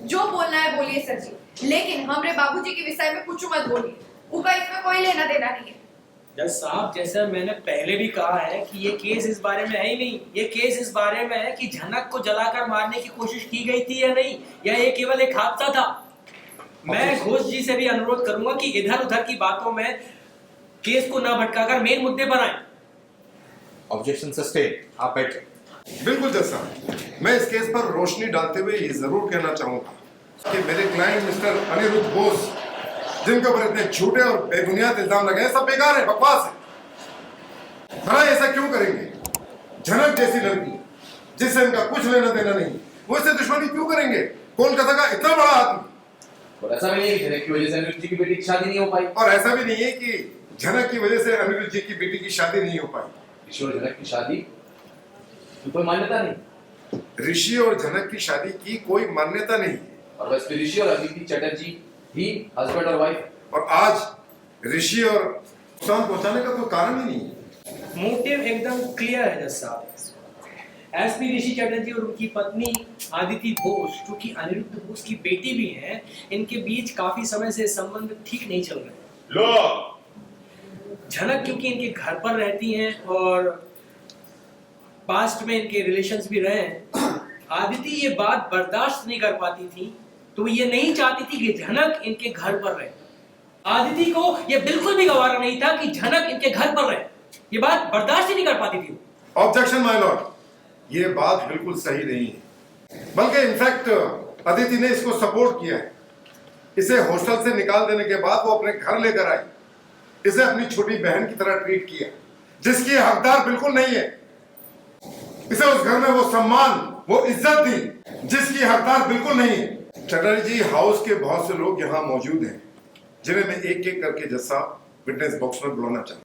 जो बोलना है बोलिए सर जी, लेकिन हमरे बाबूजी के विषय में कुछ मत बोलिए। उनका इसमें कोई लेना देना नहीं है। जज साहब, जैसा मैंने पहले भी कहा है कि ये केस इस बारे में है ही नहीं। ये केस इस बारे में है कि झनक को जलाकर मारने की कोशिश की गई थी या नहीं, या ये केवल एक हादसा था। मैं घोष जी से भी अनुरोध करूंगा कि इधर उधर की बातों में केस को ना भटकाकर मेन मुद्दे पर आए। Objection sustain. आप बैठे। बिल्कुल जज साहब, मैं इस केस पर रोशनी डालते हुए ये जरूर कहना चाहूंगा कि मेरे क्लाइंट मिस्टर अनिरुद्ध बोस, जिनके ऊपर इतने झूठे और बेबुनियाद इल्जाम लगे हैं, सब बेकार है, बकवास है। भला ऐसा क्यों करेंगे? झनक जैसी लड़की जिससे इनका कुछ लेना देना नहीं, वो इससे दुश्मनी क्यों करेंगे? कोलकाता का इतना बड़ा आदमी। और ऐसा भी नहीं है कि झनक की वजह से अनिरुद्ध जी की बेटी की शादी नहीं हो पाई। और ऐसा भी नहीं है कि झनक की वजह से अनिरुद्ध जी की बेटी की शादी नहीं हो पाई। ऋषि और झनक की शादी की कोई मान्यता नहीं। ऋषि और झनक की शादी की कोई मान्यता नहीं। और बस फिर ऋषि और अदिति चटर्जी ही हस्बैंड और वाइफ। और आज ऋषि और नुकसान पहुंचाने का कोई कारण ही नहीं है। मोटिव एकदम क्लियर है जज साहब। एसपी ऋषि चटर्जी और उनकी पत्नी आदिति बोस, जो कि अनिरुद्ध बोस की बेटी भी हैं, इनके बीच काफी समय से संबंध ठीक नहीं चल रहे। लो, झनक क्योंकि इनके घर पर रहती हैं और पास्ट में इनके रिलेशंस भी रहे हैं, आदिति ये बात बर्दाश्त नहीं कर पाती थी, तो ये नहीं चाहती थी कि झनक इनके घर पर रहे। आदिति को ये बिल्कुल भी गवारा नहीं था कि झनक इनके घर पर रहे। ये बात बर्दाश्त ही नहीं कर पाती थी। ऑब्जेक्शन माय लॉर्ड, ये बात बिल्कुल सही नहीं है। बल्कि इनफैक्ट अदिति ने इसको सपोर्ट किया है। इसे हॉस्टल से निकाल देने के बाद वो अपने घर लेकर आई, इसे अपनी छोटी बहन की तरह ट्रीट किया, जिसकी हकदार बिल्कुल नहीं है। इसे उस घर में वो सम्मान, वो इज्जत दी, जिसकी हकदार बिल्कुल नहीं है। चटर्जी हाउस के बहुत से लोग यहाँ मौजूद हैं, जिन्हें मैं एक एक करके जज साहब विटनेस बॉक्स में बुलाना चाहता हूं।